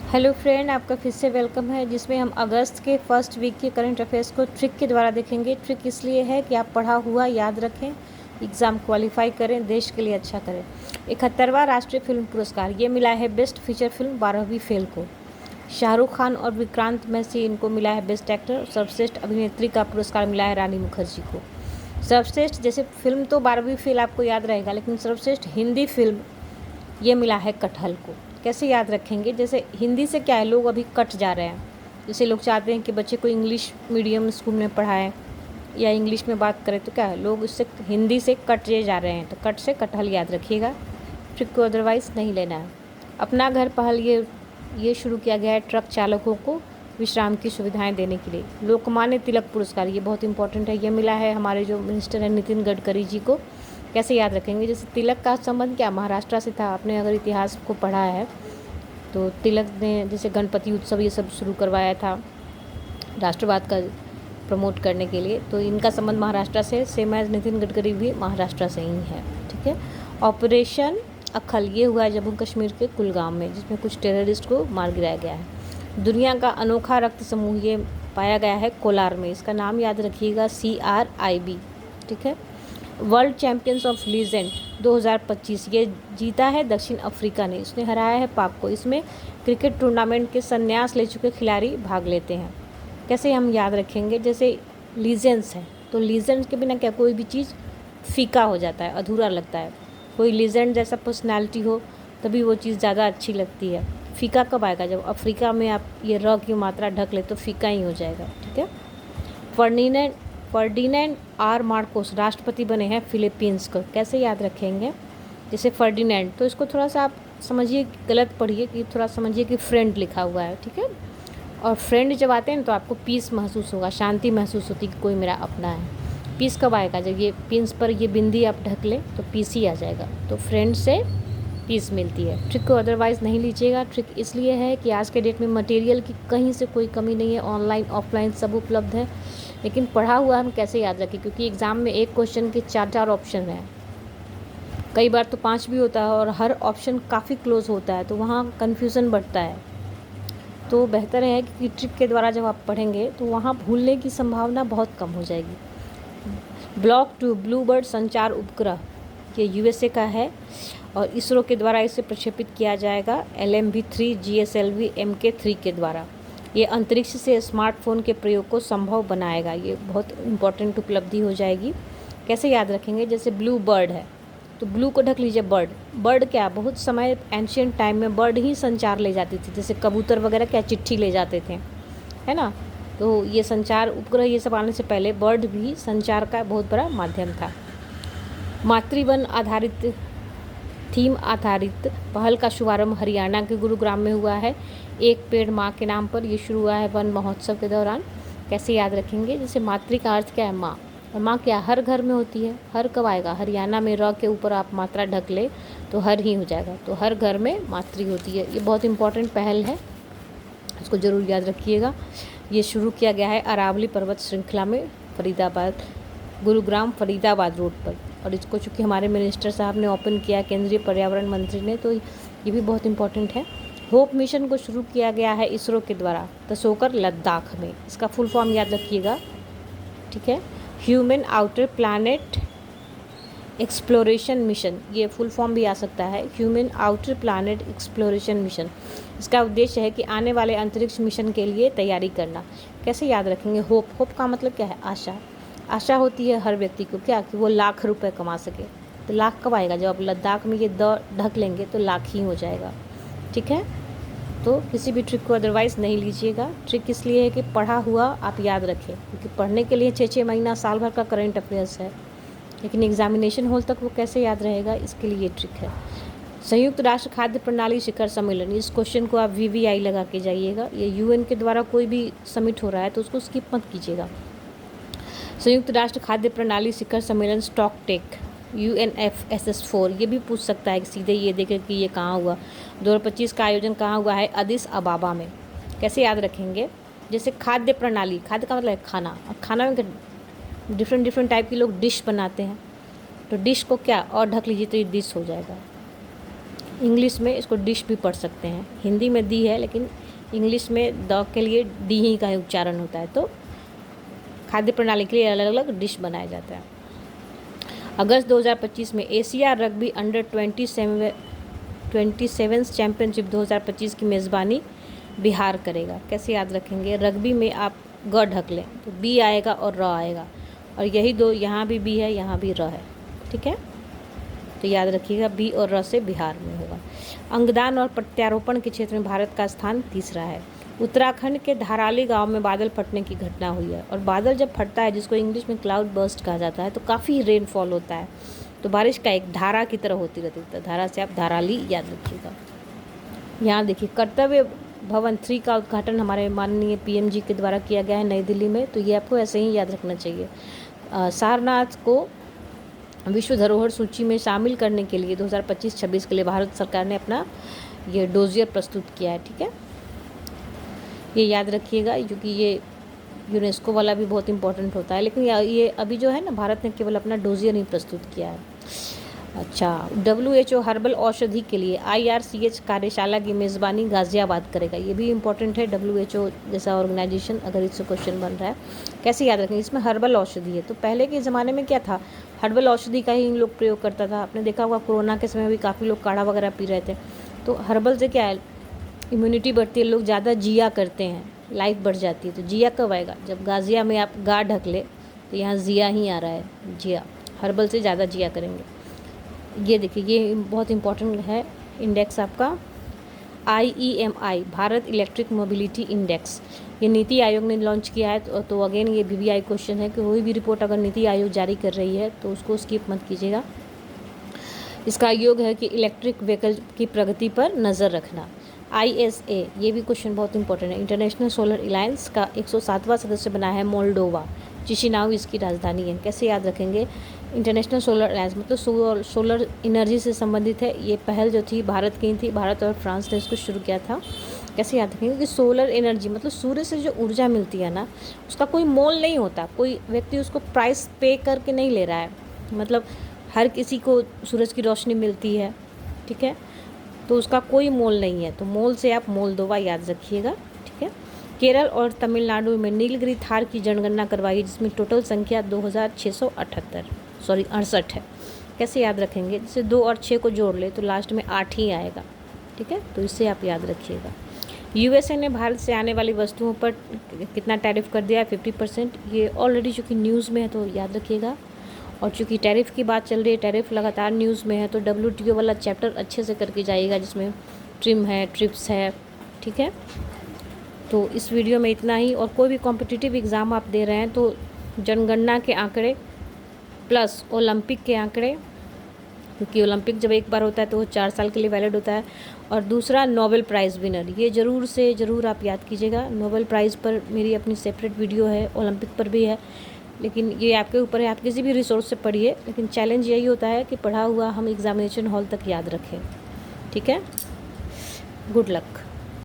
Hello friend, आपका फिर से वेलकम है जिसमें हम अगस्त के फर्स्ट वीक के करंट अफेयर्स को ट्रिक के द्वारा देखेंगे। ट्रिक इसलिए है कि आप पढ़ा हुआ याद रखें, एग्ज़ाम क्वालिफाई करें, देश के लिए अच्छा करें। 71वां राष्ट्रीय फिल्म पुरस्कार ये मिला है बेस्ट फीचर फिल्म 12वीं फेल को। शाहरुख खान और विक्रांत मैसी इनको मिला है बेस्ट एक्टर। सर्वश्रेष्ठ अभिनेत्री का पुरस्कार मिला है रानी मुखर्जी को। सर्वश्रेष्ठ जैसे फिल्म तो 12वीं फेल आपको याद रहेगा, लेकिन सर्वश्रेष्ठ हिंदी फिल्म ये मिला है कटहल को। कैसे याद रखेंगे? जैसे हिंदी से क्या है, लोग अभी कट जा रहे हैं। जैसे लोग चाहते हैं कि बच्चे को इंग्लिश मीडियम स्कूल में पढ़ाएं या इंग्लिश में बात करें, तो क्या है, लोग इससे हिंदी से कटे जा रहे हैं। तो कट से कटहल याद रखिएगा, ट्रिक को अदरवाइज़ नहीं लेना है। अपना घर पहल ये शुरू किया गया है ट्रक चालकों को विश्राम की सुविधाएं देने के लिए। लोकमान्य तिलक पुरस्कार ये बहुत इंपॉर्टेंट है, ये मिला है हमारे जो मिनिस्टर हैं नितिन गडकरी जी को। कैसे याद रखेंगे? जैसे तिलक का संबंध क्या महाराष्ट्र से था। आपने अगर इतिहास को पढ़ा है तो तिलक ने जैसे गणपति उत्सव ये सब शुरू करवाया था राष्ट्रवाद का प्रमोट करने के लिए, तो इनका संबंध महाराष्ट्र से सेम एज नितिन गडकरी भी महाराष्ट्र से ही है। ठीक है। ऑपरेशन अखल ये हुआ है जम्मू कश्मीर के कुलगाम में, जिसमें कुछ टेररिस्ट को मार गिराया गया है। दुनिया का अनोखा रक्त समूह ये पाया गया है कोलार में, इसका नाम याद रखिएगा CRIB। ठीक है। वर्ल्ड चैम्पियंस ऑफ लीजेंड 2025 ये जीता है दक्षिण अफ्रीका ने, इसने हराया है पाक को। इसमें क्रिकेट टूर्नामेंट के संन्यास ले चुके खिलाड़ी भाग लेते हैं। कैसे हम याद रखेंगे? जैसे लीजेंड्स हैं, तो लीजेंड्स के बिना क्या कोई भी चीज़ फीका हो जाता है, अधूरा लगता है। कोई लीजेंड जैसा पर्सनैलिटी हो तभी वो चीज़ ज़्यादा अच्छी लगती है। फीका कब आएगा? जब अफ्रीका में आप ये र की मात्रा ढक ले तो फीका ही हो जाएगा। ठीक है। फर्डिनेंड आर मार्कोस राष्ट्रपति बने हैं फिलीपींस को। कैसे याद रखेंगे? जैसे फर्डिनेंड, तो इसको थोड़ा सा आप समझिए, गलत पढ़िए कि थोड़ा समझिए कि फ्रेंड लिखा हुआ है। ठीक है। और फ्रेंड जब आते हैं तो आपको पीस महसूस होगा, शांति महसूस होती कि कोई मेरा अपना है। पीस कब आएगा? जब ये पिंस पर ये बिंदी आप ढक लें तो पीस ही आ जाएगा। तो फ्रेंड से पीस मिलती है। ट्रिक को अदरवाइज़ नहीं लीजिएगा। ट्रिक इसलिए है कि आज के डेट में मटेरियल की कहीं से कोई कमी नहीं है, ऑनलाइन ऑफलाइन सब उपलब्ध है। लेकिन पढ़ा हुआ हम कैसे याद रखें? क्योंकि एग्ज़ाम में एक क्वेश्चन के 4 ऑप्शन हैं, कई बार तो 5 भी होता है और हर ऑप्शन काफ़ी क्लोज होता है, तो वहाँ कन्फ्यूज़न बढ़ता है। तो बेहतर है कि ट्रिक के द्वारा जब आप पढ़ेंगे तो वहाँ भूलने की संभावना बहुत कम हो जाएगी। ब्लॉक 2 ब्लूबर्ड संचार उपग्रह ये USA का है और इसरो के द्वारा इसे प्रक्षेपित किया जाएगा LMV-3 GSLV MK3 के द्वारा। ये अंतरिक्ष से स्मार्टफोन के प्रयोग को संभव बनाएगा। ये बहुत इंपॉर्टेंट उपलब्धि हो जाएगी। कैसे याद रखेंगे? जैसे ब्लू बर्ड है तो ब्लू को ढक लीजिए बर्ड। बर्ड क्या, बहुत समय एंशियंट टाइम में बर्ड ही संचार ले जाती थी, जैसे कबूतर वगैरह क्या चिट्ठी ले जाते थे, है ना। तो ये संचार उपग्रह ये सब आने से पहले बर्ड भी संचार का बहुत बड़ा माध्यम था। मातृवन आधारित थीम आधारित पहल का शुभारंभ हरियाणा के गुरुग्राम में हुआ है। एक पेड़ माँ के नाम पर ये शुरू हुआ है वन महोत्सव के दौरान। कैसे याद रखेंगे? जैसे मातृ का अर्थ क्या है? माँ। और माँ क्या हर घर में होती है। हर कब आएगा? हरियाणा में र के ऊपर आप मात्रा ढक ले तो हर ही हो जाएगा। तो हर घर में मातृ होती है। ये बहुत इंपॉर्टेंट पहल है, इसको ज़रूर याद रखिएगा। ये शुरू किया गया है अरावली पर्वत श्रृंखला में फरीदाबाद, गुरुग्राम फरीदाबाद रोड पर। और इसको चूँकि हमारे मिनिस्टर साहब ने ओपन किया, केंद्रीय पर्यावरण मंत्री ने, तो ये भी बहुत इंपॉर्टेंट है। होप मिशन को शुरू किया गया है इसरो के द्वारा तसोकर लद्दाख में। इसका फुल फॉर्म याद रखिएगा। ठीक है। Human outer planet exploration mission, ये फुल फॉर्म भी आ सकता है, human outer planet exploration mission. इसका उद्देश्य है कि आने वाले अंतरिक्ष मिशन के लिए तैयारी करना। कैसे याद रखेंगे? होप। होप का मतलब क्या है? आशा। आशा होती है हर व्यक्ति को क्या, कि वो लाख रुपए कमा सके। तो लाख कब आएगा? जब आप लद्दाख में ये ढक लेंगे तो लाख ही हो जाएगा। ठीक है। तो किसी भी ट्रिक को अदरवाइज़ नहीं लीजिएगा। ट्रिक इसलिए है कि पढ़ा हुआ आप याद रखें, क्योंकि पढ़ने के लिए 6 महीना साल भर का करंट अफेयर्स है, लेकिन एग्जामिनेशन हॉल तक वो कैसे याद रहेगा, इसके लिए ये ट्रिक है। संयुक्त राष्ट्र खाद्य प्रणाली शिखर सम्मेलन, इस क्वेश्चन को आप VVI लगा के जाइएगा। ये UN के द्वारा कोई भी समिट हो रहा है तो उसको स्किप मत कीजिएगा। संयुक्त राष्ट्र खाद्य प्रणाली शिखर सम्मेलन स्टॉक टेक UNFSS4, ये भी पूछ सकता है कि सीधे ये देखें कि ये कहाँ हुआ। 2025 का आयोजन कहाँ हुआ है? अदिस अबाबा में। कैसे याद रखेंगे? जैसे खाद्य प्रणाली, खाद्य का मतलब है खाना, और खाना में डिफरेंट टाइप के लोग डिश बनाते हैं, तो डिश को क्या और ढक लीजिए तो ये डिश हो जाएगा। इंग्लिश में इसको डिश भी पढ़ सकते हैं, हिंदी में दी है लेकिन इंग्लिश में द के लिए डी ही का उच्चारण होता है। तो खाद्य प्रणाली के लिए अलग अलग डिश बनाया जाता है। अगस्त 2025 में एशिया रग्बी अंडर 27 चैम्पियनशिप 2025 की मेज़बानी बिहार करेगा। कैसे याद रखेंगे? रग्बी में आप ग ढक लें तो बी आएगा और र आएगा, और यही दो, यहाँ भी बी है यहाँ भी र है, ठीक है। तो याद रखिएगा बी और र से बिहार में होगा। अंगदान और प्रत्यारोपण के क्षेत्र में भारत का स्थान तीसरा है। उत्तराखंड के धाराली गांव में बादल फटने की घटना हुई है, और बादल जब फटता है, जिसको इंग्लिश में क्लाउड बर्स्ट कहा जाता है, तो काफ़ी रेनफॉल होता है, तो बारिश का एक धारा की तरह होती रहती है। तो धारा से आप धाराली याद रखिएगा। यहाँ देखिए कर्तव्य भवन 3 का उद्घाटन हमारे माननीय पीएम जी के द्वारा किया गया है नई दिल्ली में, तो ये आपको ऐसे ही याद रखना चाहिए। सारनाथ को विश्व धरोहर सूची में शामिल करने के लिए 2025-26 के लिए भारत सरकार ने अपना ये डोजियर प्रस्तुत किया है, ठीक है। ये याद रखिएगा, क्योंकि ये यूनेस्को वाला भी बहुत इंपॉर्टेंट होता है, लेकिन ये अभी जो है ना, भारत ने केवल अपना डोजियर ही प्रस्तुत किया है। अच्छा, WHO हर्बल औषधि के लिए IRCH कार्यशाला की मेज़बानी गाज़ियाबाद करेगा। ये भी इंपॉर्टेंट है, WHO जैसा ऑर्गेनाइजेशन, अगर इससे क्वेश्चन बन रहा है। कैसे याद रखेंगे? इसमें हर्बल औषधि है, तो पहले के ज़माने में क्या था, हर्बल औषधि का ही इन लोग प्रयोग करता था। आपने देखा होगा कोरोना के समय भी काफ़ी लोग काढ़ा वगैरह पी रहे थे। तो हर्बल से क्या है, इम्यूनिटी बढ़ती है, लोग ज़्यादा जिया करते हैं, लाइफ बढ़ जाती है। तो जिया कब आएगा? जब गाजिया में आप गा ढक ले, तो यहाँ जिया ही आ रहा है, जिया। हर्बल से ज़्यादा जिया करेंगे। ये देखिए, ये बहुत इंपॉर्टेंट है इंडेक्स आपका IEMI, Bharat electric mobility index. ये नीति आयोग ने लॉन्च किया है। तो अगेन ये VVI क्वेश्चन है कि कोई भी रिपोर्ट अगर नीति आयोग जारी कर रही है तो उसको स्किप मत कीजिएगा। इसका योग है कि इलेक्ट्रिक व्हीकल की प्रगति पर नज़र रखना। ISA, ये भी क्वेश्चन बहुत इंपॉर्टेंट है। इंटरनेशनल सोलर अलायंस का 107वां सदस्य बना है मोल्डोवा, चिशिनाउ इसकी राजधानी है। कैसे याद रखेंगे? इंटरनेशनल सोलर अलायंस मतलब सोलर एनर्जी से संबंधित है। ये पहल जो थी भारत की थी, भारत और फ्रांस ने इसको शुरू किया था। कैसे याद रखेंगे कि सोलर एनर्जी मतलब सूर्य से जो ऊर्जा मिलती है ना, उसका कोई मोल नहीं होता, कोई व्यक्ति उसको प्राइस पे करके नहीं ले रहा है, मतलब हर किसी को सूरज की रोशनी मिलती है, ठीक है, तो उसका कोई मोल नहीं है। तो मोल से आप मोल्दोवा याद रखिएगा, ठीक है। केरल और तमिलनाडु में नीलगिरी थार की जनगणना करवाई, जिसमें टोटल संख्या 2668 है। कैसे याद रखेंगे? जैसे 2 और 6 को जोड़ ले तो लास्ट में 8 ही आएगा, ठीक है, तो इससे आप याद रखिएगा। USA ने भारत से आने वाली वस्तुओं पर कितना टैरिफ कर दिया है? 50%। ये ऑलरेडी चूँकि न्यूज़ में है तो याद रखिएगा। और चूँकि टैरिफ की बात चल रही है, टैरिफ लगातार न्यूज़ में है, तो WTO वाला चैप्टर अच्छे से करके जाइएगा, जिसमें ट्रिम है, ट्रिप्स है, ठीक है। तो इस वीडियो में इतना ही। और कोई भी कॉम्पिटिटिव एग्ज़ाम आप दे रहे हैं तो जनगणना के आंकड़े प्लस ओलंपिक के आंकड़े, क्योंकि ओलंपिक जब एक बार होता है तो वो 4 साल के लिए वैलिड होता है, और दूसरा नोबेल प्राइज़ विनर, ये ज़रूर से ज़रूर आप याद कीजिएगा। नोबेल प्राइज़ पर मेरी अपनी सेपरेट वीडियो है, ओलंपिक पर भी है, लेकिन ये आपके ऊपर है, आप किसी भी रिसोर्स से पढ़िए, लेकिन चैलेंज यही होता है कि पढ़ा हुआ हम एग्ज़ामिनेशन हॉल तक याद रखें, ठीक है। Good luck.